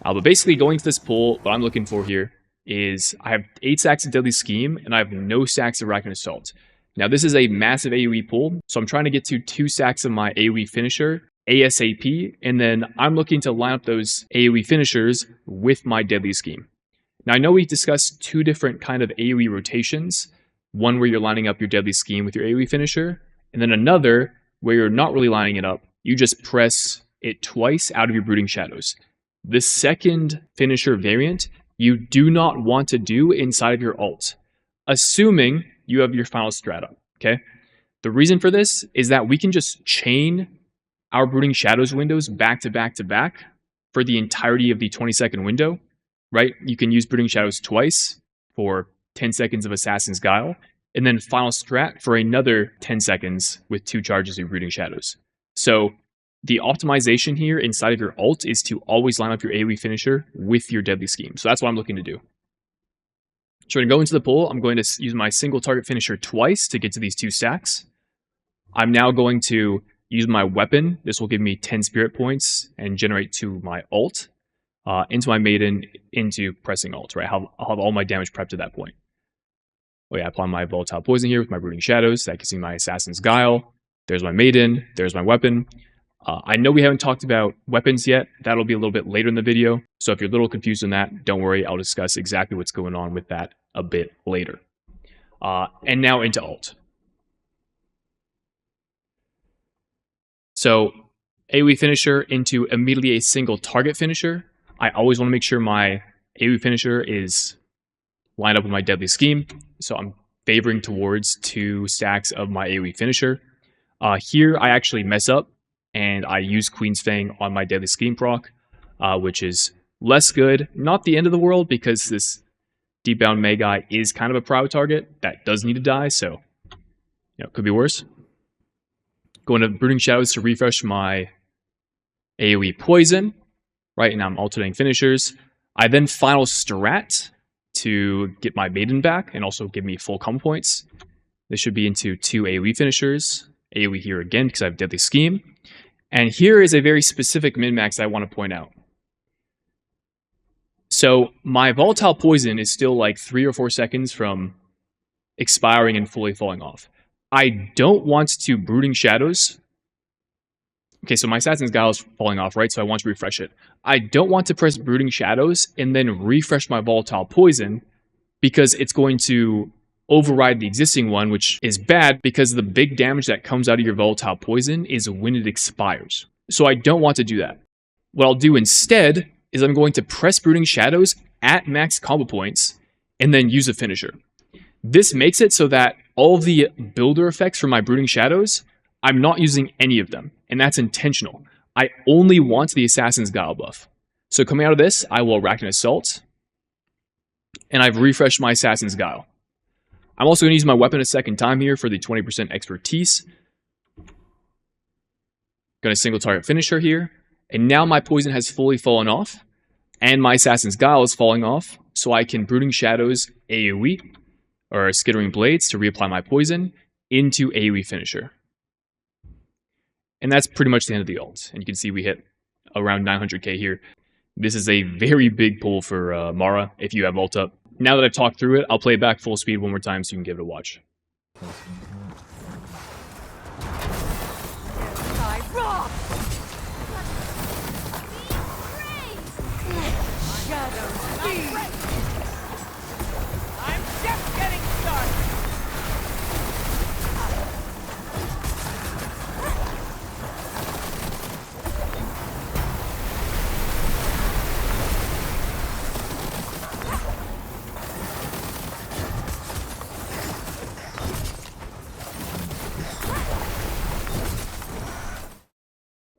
But basically, going to this pull, what I'm looking for here is I have 8 stacks of Deadly Scheme, and I have no stacks of Arachnid Assault. Now, this is a massive AoE pull, so I'm trying to get to 2 stacks of my AoE finisher ASAP, and then I'm looking to line up those AoE finishers with my Deadly Scheme. Now, I know we discussed 2 different kind of AoE rotations, one where you're lining up your Deadly Scheme with your AoE finisher, and then another where you're not really lining it up, you just press it twice out of your Brooding Shadows. The second finisher variant, you do not want to do inside of your ult, assuming you have your final strat up, okay? The reason for this is that we can just chain our Brooding Shadows windows back to back to back for the entirety of the 20-second window, right? You can use Brooding Shadows twice for 10 seconds of Assassin's Guile, and then final strat for another 10 seconds with 2 charges of Brooding Shadows. So the optimization here inside of your ult is to always line up your AoE finisher with your Deadly Scheme. So that's what I'm looking to do. So I'm going to go into the pull. I'm going to use my single target finisher twice to get to these 2 stacks. I'm now going to use my weapon. This will give me 10 spirit points and generate to my ult, into my maiden, into pressing ult, right? I'll have all my damage prepped at that point. Oh yeah, I apply my volatile poison here with my brooding shadows. That gives me my assassin's guile. There's my maiden. There's my weapon. I know we haven't talked about weapons yet. That'll be a little bit later in the video. So if you're a little confused on that, don't worry. I'll discuss exactly what's going on with that a bit later. And now into ult. So AoE finisher into immediately a single target finisher. I always want to make sure my AoE finisher is lined up with my deadly scheme. So I'm favoring towards 2 stacks of my AoE finisher. Here I actually mess up and I use Queen's Fang on my deadly scheme proc, which is less good. Not the end of the world, because this deep-bound Magi is kind of a Prio target that does need to die, so it could be worse. Going to Brooding Shadows to refresh my AoE poison, right? And I'm alternating finishers. I then final strat to get my maiden back and also give me full combo points. This should be into 2 AoE finishers. AoE here again because I have Deadly Scheme. And here is a very specific min-max I want to point out. So my volatile poison is still like 3 or 4 seconds from expiring and fully falling off. I don't want to Brooding Shadows. Okay, so my Assassin's Guile is falling off, right? So I want to refresh it. I don't want to press Brooding Shadows and then refresh my volatile poison, because it's going to override the existing one, which is bad because the big damage that comes out of your volatile poison is when it expires. So I don't want to do that. What I'll do instead is I'm going to press Brooding Shadows at max combo points and then use a finisher. This makes it so that all of the builder effects for my Brooding Shadows, I'm not using any of them, and that's intentional. I only want the Assassin's Guile buff. So coming out of this, I will Arachnid Assault, and I've refreshed my Assassin's Guile. I'm also going to use my weapon a second time here for the 20% expertise. Going to single target finisher here, and now my poison has fully fallen off, and my Assassin's Guile is falling off, so I can Brooding Shadows AoE, or Skittering Blades, to reapply my poison into AoE finisher. And that's pretty much the end of the ult. And you can see we hit around 900k here. This is a very big pull for Mara if you have ult up. Now that I've talked through it, I'll play it back full speed one more time so you can give it a watch. I'm just getting started.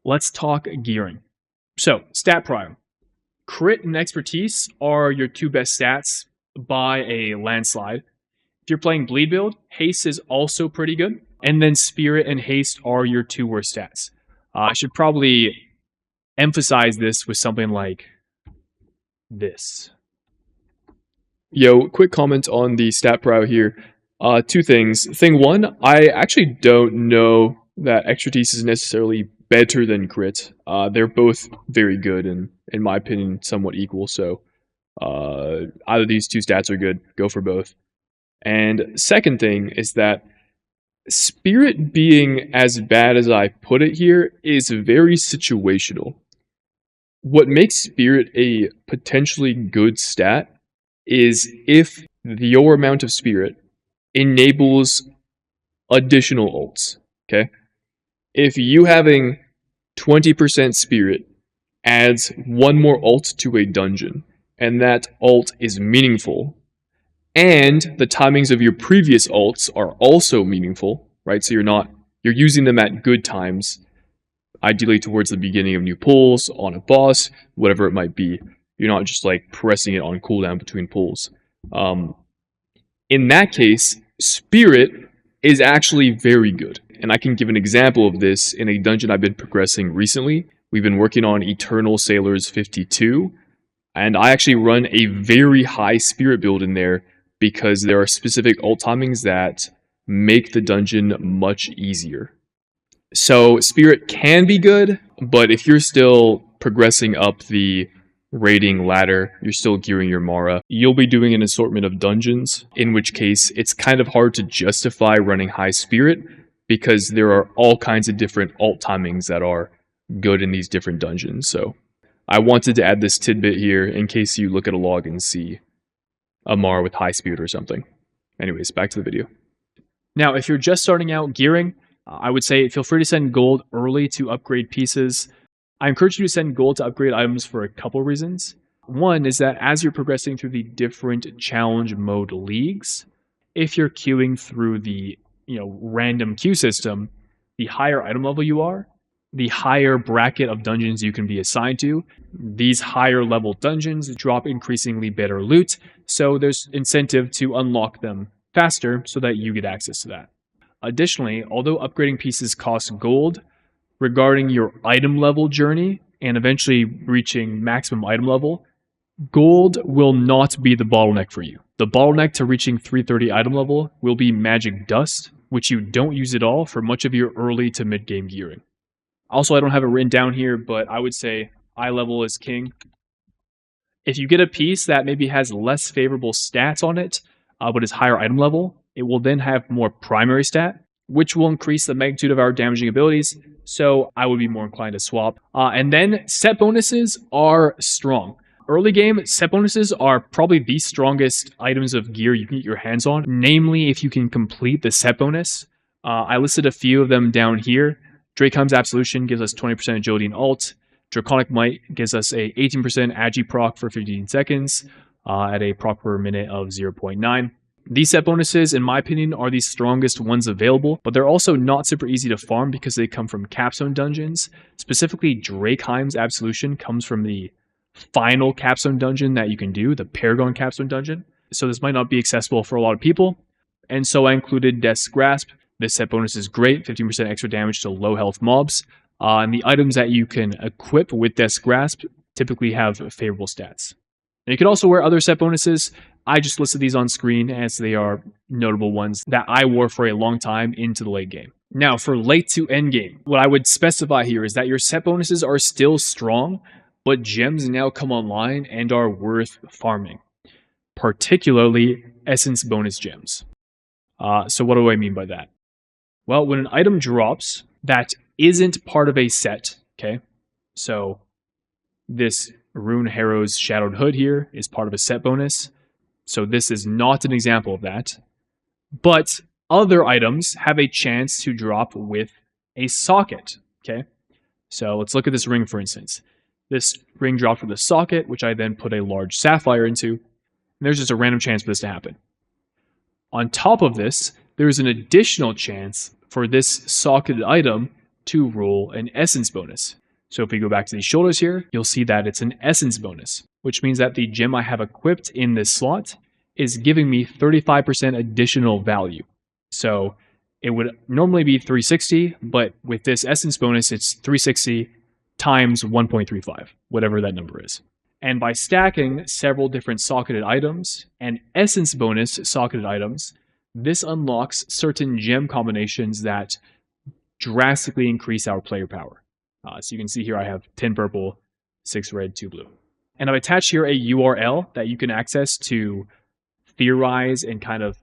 Let's talk gearing. So, stat Prio. Crit and expertise are your 2 best stats by a landslide. If you're playing bleed build, haste is also pretty good. And then spirit and haste are your 2 worst stats. I should probably emphasize this with something like this. Yo, quick comment on the stat Prio here. 2 things. Thing 1, I actually don't know that expertise is necessarily better than crit. They're both very good and, in my opinion, somewhat equal. So either these 2 stats are good. Go for both. And second thing is that spirit being as bad as I put it here is very situational. What makes spirit a potentially good stat is if your amount of spirit enables additional ults. Okay? If you having 20% spirit adds 1 more ult to a dungeon, and that ult is meaningful, and the timings of your previous ults are also meaningful, right? So you're using them at good times, ideally towards the beginning of new pulls, on a boss, whatever it might be. You're not just like pressing it on cooldown between pulls. In that case, spirit is actually very good. And I can give an example of this in a dungeon I've been progressing recently. We've been working on Eternal Sailors 52, and I actually run a very high spirit build in there because there are specific ult timings that make the dungeon much easier. So Spirit can be good, but if you're still progressing up the rating ladder, you're still gearing your Mara, you'll be doing an assortment of dungeons, in which case it's kind of hard to justify running high Spirit because there are all kinds of different alt timings that are good in these different dungeons. So I wanted to add this tidbit here in case you look at a log and see a Mara with high Spirit or something. Anyways, back to the video. Now, if you're just starting out gearing, I would say feel free to send gold early to upgrade pieces. I encourage you to send gold to upgrade items for a couple reasons. One is that as you're progressing through the different challenge mode leagues, if you're queuing through the random queue system, the higher item level you are, the higher bracket of dungeons you can be assigned to. These higher level dungeons drop increasingly better loot, so there's incentive to unlock them faster so that you get access to that. Additionally, although upgrading pieces cost gold, regarding your item level journey and eventually reaching maximum item level, gold will not be the bottleneck for you. The bottleneck to reaching 330 item level will be magic dust, which you don't use at all for much of your early to mid game gearing. Also, I don't have it written down here, but I would say eye level is king. If you get a piece that maybe has less favorable stats on it, but is higher item level, it will then have more primary stat, which will increase the magnitude of our damaging abilities, so I would be more inclined to swap. And then set bonuses are strong. Early game, set bonuses are probably the strongest items of gear you can get your hands on, namely if you can complete the set bonus. I listed a few of them down here. Drakeheim's Absolution gives us 20% agility and ult. Draconic Might gives us a 18% agi proc for 15 seconds at a proc per minute of 0.9. These set bonuses, in my opinion, are the strongest ones available, but they're also not super easy to farm because they come from capstone dungeons. Specifically, Drakeheim's Absolution comes from the final capstone dungeon that you can do, the Paragon capstone dungeon. So this might not be accessible for a lot of people. And so I included Death's Grasp. This set bonus is great, 15% extra damage to low health mobs. And the items that you can equip with Death's Grasp typically have favorable stats. And you can also wear other set bonuses. I just listed these on screen as they are notable ones that I wore for a long time into the late game. Now, for late to end game, what I would specify here is that your set bonuses are still strong, but gems now come online and are worth farming, particularly essence bonus gems. So what do I mean by that? Well, when an item drops that isn't part of a set, okay? So this Rune Harrow's Shadowed Hood here is part of a set bonus. So this is not an example of that. But other items have a chance to drop with a socket, okay? So let's look at this ring, for instance. This ring dropped with a socket, which I then put a large sapphire into. And there's just a random chance for this to happen. On top of this, there's an additional chance for this socketed item to roll an essence bonus. So if we go back to these shoulders here, you'll see that it's an essence bonus, which means that the gem I have equipped in this slot is giving me 35% additional value. So it would normally be 360, but with this essence bonus, it's 360 times 1.35, whatever that number is. And by stacking several different socketed items and essence bonus socketed items, this unlocks certain gem combinations that drastically increase our player power. So you can see here I have 10 purple, 6 red, 2 blue. And I've attached here a URL that you can access to theorize and kind of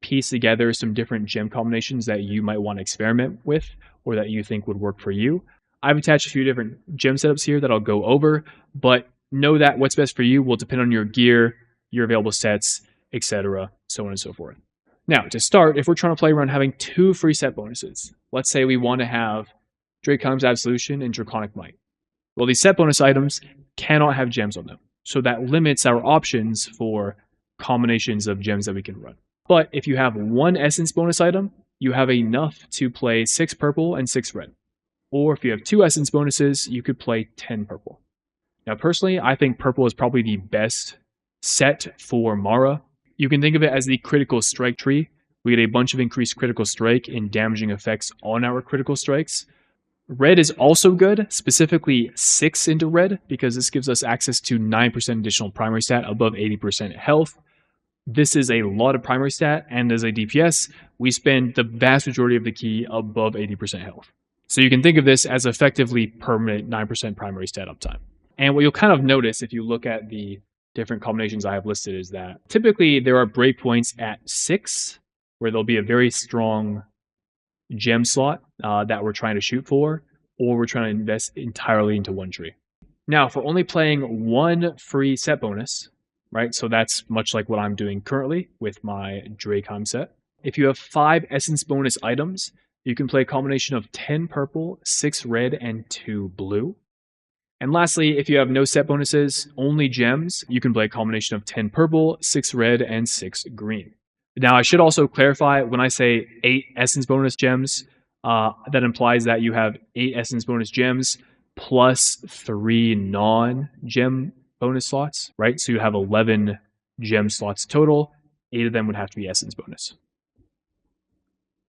piece together some different gem combinations that you might want to experiment with or that you think would work for you. I've attached a few different gem setups here that I'll go over, but know that what's best for you will depend on your gear, your available sets, etc., so on and so forth. Now, to start, if we're trying to play around having 2 free set bonuses, let's say we want to have Drakeheim's Absolution and Draconic Might. Well, these set bonus items cannot have gems on them, so that limits our options for combinations of gems that we can run. But if you have 1 essence bonus item, you have enough to play 6 purple and 6 red. Or if you have 2 essence bonuses, you could play 10 purple. Now, personally, I think purple is probably the best set for Mara. You can think of it as the critical strike tree. We get a bunch of increased critical strike and damaging effects on our critical strikes. Red is also good, specifically 6 into red, because this gives us access to 9% additional primary stat above 80% health. This is a lot of primary stat, and as a DPS, we spend the vast majority of the key above 80% health. So you can think of this as effectively permanent 9% primary stat uptime. And what you'll kind of notice if you look at the different combinations I have listed is that typically there are breakpoints at 6, where there'll be a very strong gem slot that we're trying to shoot for, or we're trying to invest entirely into one tree. Now, if we're only playing one free set bonus, right? So that's much like what I'm doing currently with my Drakeheim set. If you have 5 essence bonus items, you can play a combination of 10 purple, 6 red, and 2 blue. And lastly, if you have no set bonuses, only gems, you can play a combination of 10 purple, 6 red, and 6 green. Now, I should also clarify, when I say 8 essence bonus gems, that implies that you have 8 essence bonus gems plus 3 non-gem bonus slots, right? So you have 11 gem slots total. 8 of them would have to be essence bonus.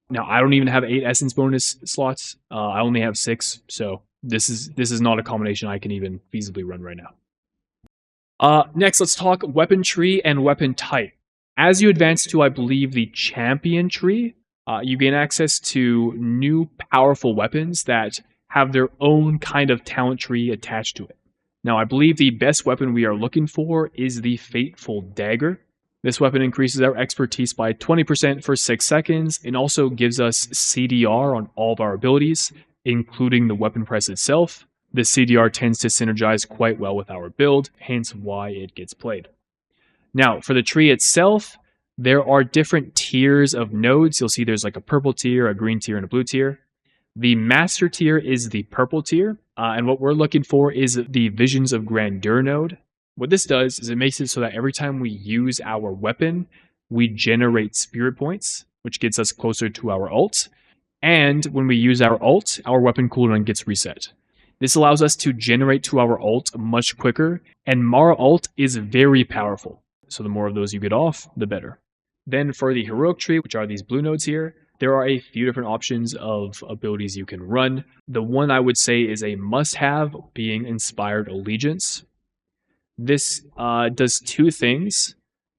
Now, I don't even have 8 essence bonus slots. I only have 6, so this is not a combination I can even feasibly run right now. Next, let's talk weapon tree and weapon type. As you advance to, I believe, the champion tree, you gain access to new powerful weapons that have their own kind of talent tree attached to it. Now, I believe the best weapon we are looking for is the Fateful Dagger. This weapon increases our expertise by 20% for 6 seconds and also gives us CDR on all of our abilities, including the weapon press itself. The CDR tends to synergize quite well with our build, hence why it gets played. Now, for the tree itself, there are different tiers of nodes. You'll see there's like a purple tier, a green tier, and a blue tier. The master tier is the purple tier, and what we're looking for is the Visions of Grandeur node. What this does is it makes it so that every time we use our weapon, we generate spirit points, which gets us closer to our ult. And when we use our ult, our weapon cooldown gets reset. This allows us to generate to our ult much quicker, and Mara ult is very powerful. So the more of those you get off, the better. Then for the heroic tree, which are these blue nodes here, there are a few different options of abilities you can run. The one I would say is a must-have, being Inspired Allegiance. This does 2 things.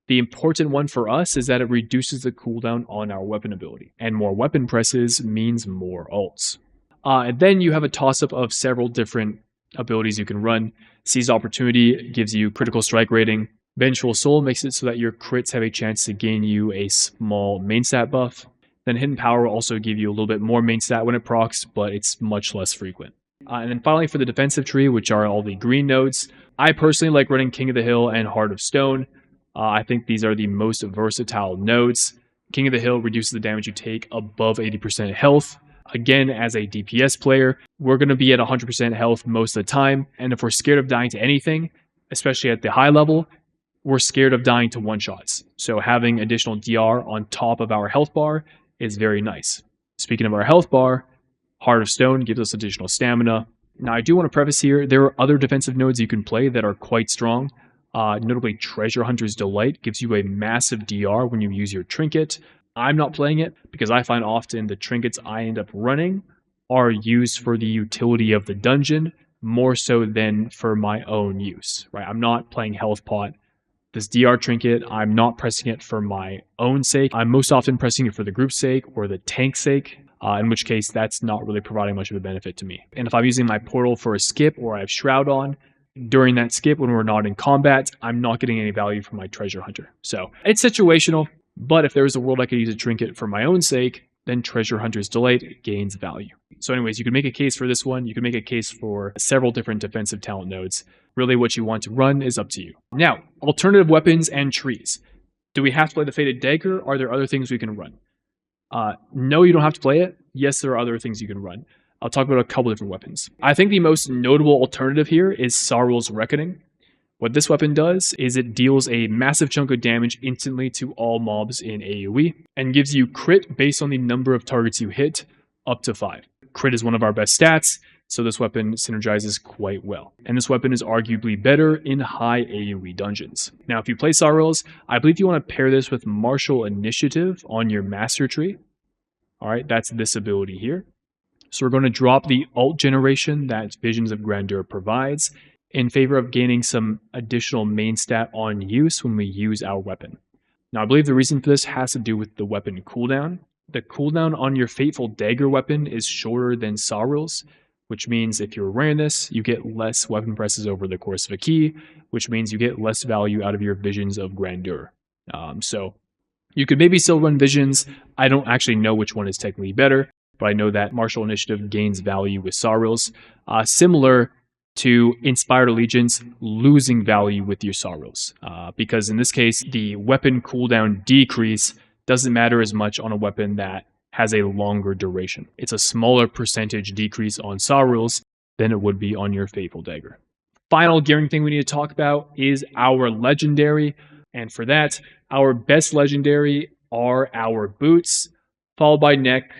The important one for us is that it reduces the cooldown on our weapon ability, and more weapon presses means more ults. And then you have a toss-up of several different abilities you can run. Seize Opportunity gives you critical strike rating. Vengeful Soul makes it so that your crits have a chance to gain you a small main stat buff. Then Hidden Power will also give you a little bit more main stat when it procs, but it's much less frequent. And then finally for the defensive tree, which are all the green nodes, I personally like running King of the Hill and Heart of Stone. I think these are the most versatile nodes. King of the Hill reduces the damage you take above 80% health. Again, as a DPS player, we're going to be at 100% health most of the time, and if we're scared of dying to anything, especially at the high level, we're scared of dying to one-shots. So having additional DR on top of our health bar is very nice. Speaking of our health bar, Heart of Stone gives us additional stamina. Now, I do want to preface here, there are other defensive nodes you can play that are quite strong. Notably, Treasure Hunter's Delight gives you a massive DR when you use your trinket. I'm not playing it because I find often the trinkets I end up running are used for the utility of the dungeon more so than for my own use, right? I'm not playing Health Pot. This DR trinket, I'm not pressing it for my own sake. I'm most often pressing it for the group's sake or the tank's sake, in which case that's not really providing much of a benefit to me. And if I'm using my portal for a skip or I have Shroud on, during that skip when we're not in combat, I'm not getting any value from my Treasure Hunter. So it's situational, but if there was a world I could use a trinket for my own sake, then Treasure Hunter's Delight gains value. So anyways, you can make a case for this one. You can make a case for several different defensive talent nodes. Really what you want to run is up to you. Now, alternative weapons and trees. Do we have to play the Fated Dagger? Are there other things we can run? No, you don't have to play it. Yes, there are other things you can run. I'll talk about a couple different weapons. I think the most notable alternative here is Sorrow's Reckoning. What this weapon does is it deals a massive chunk of damage instantly to all mobs in AoE and gives you crit based on the number of targets you hit, up to 5. Crit is one of our best stats, so this weapon synergizes quite well. And this weapon is arguably better in high AoE dungeons. Now, if you play Sorrows, I believe you want to pair this with Martial Initiative on your Master Tree. Alright, that's this ability here. So we're going to drop the ult generation that Visions of Grandeur provides in favor of gaining some additional main stat on use when we use our weapon. Now, I believe the reason for this has to do with the weapon cooldown. The cooldown on your Fateful Dagger weapon is shorter than Sawril's, which means if you're wearing this, you get less weapon presses over the course of a key, which means you get less value out of your Visions of Grandeur. So you could maybe still run Visions. I don't actually know which one is technically better, but I know that Martial Initiative gains value with Sawril's, similar to Inspired Allegiance losing value with your Sawril's, because in this case, the weapon cooldown decrease doesn't matter as much on a weapon that has a longer duration. It's a smaller percentage decrease on Sawril's than it would be on your Fateful Dagger. Final gearing thing we need to talk about is our legendary, and for that, our best legendary are our boots, followed by neck,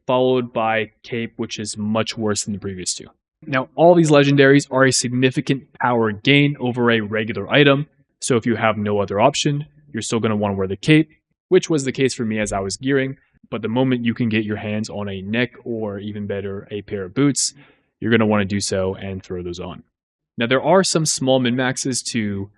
followed by cape, which is much worse than the previous two. Now, all these legendaries are a significant power gain over a regular item, so if you have no other option, you're still going to want to wear the cape, which was the case for me as I was gearing, but the moment you can get your hands on a neck or even better, a pair of boots, you're going to want to do so and throw those on. Now, there are some small min-maxes to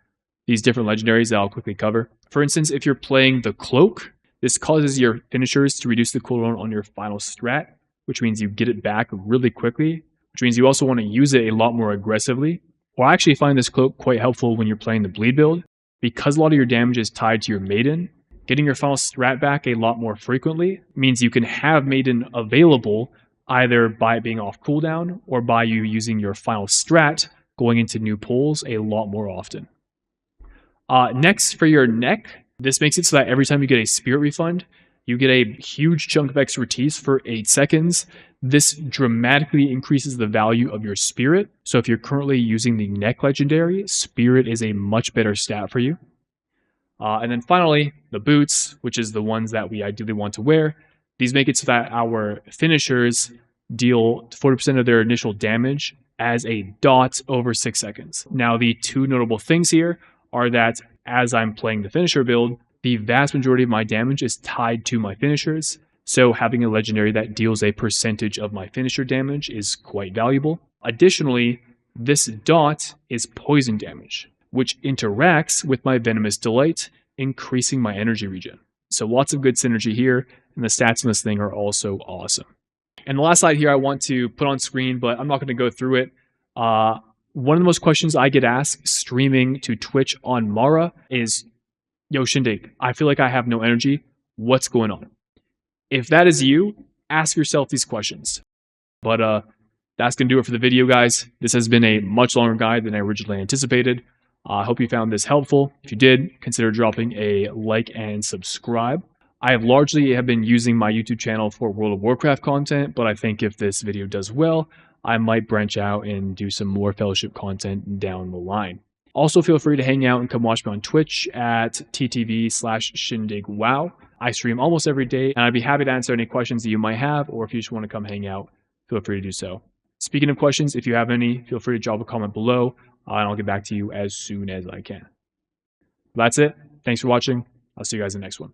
these different legendaries that I'll quickly cover. For instance, if you're playing the Cloak, this causes your finishers to reduce the cooldown on your final strat, which means you get it back really quickly, which means you also want to use it a lot more aggressively. Or I actually find this Cloak quite helpful when you're playing the Bleed build. Because a lot of your damage is tied to your Maiden, getting your final strat back a lot more frequently means you can have Maiden available either by it being off cooldown or by you using your final strat going into new pulls a lot more often. Next, for your neck, this makes it so that every time you get a Spirit Refund, you get a huge chunk of expertise for 8 seconds. This dramatically increases the value of your Spirit. So if you're currently using the neck legendary, Spirit is a much better stat for you. And then finally, the boots, which is the ones that we ideally want to wear. These make it so that our finishers deal 40% of their initial damage as a dot over 6 seconds. Now, the two notable things here are that as I'm playing the finisher build, the vast majority of my damage is tied to my finishers. So having a legendary that deals a percentage of my finisher damage is quite valuable. Additionally, this dot is poison damage, which interacts with my Venomous Delight, increasing my energy regen. So lots of good synergy here, and the stats on this thing are also awesome. And the last slide here I want to put on screen, but I'm not going to go through it. One of the most questions I get asked streaming to Twitch on Mara is, yo, Shindig, I feel like I have no energy. What's going on? If that is you, ask yourself these questions. But that's going to do it for the video, guys. This has been a much longer guide than I originally anticipated. I hope you found this helpful. If you did, consider dropping a like and subscribe. I have largely been using my YouTube channel for World of Warcraft content, but I think if this video does well, I might branch out and do some more Fellowship content down the line. Also, feel free to hang out and come watch me on Twitch at ttv/shindigwow. I stream almost every day, and I'd be happy to answer any questions that you might have, or if you just want to come hang out, feel free to do so. Speaking of questions, if you have any, feel free to drop a comment below, and I'll get back to you as soon as I can. That's it. Thanks for watching. I'll see you guys in the next one.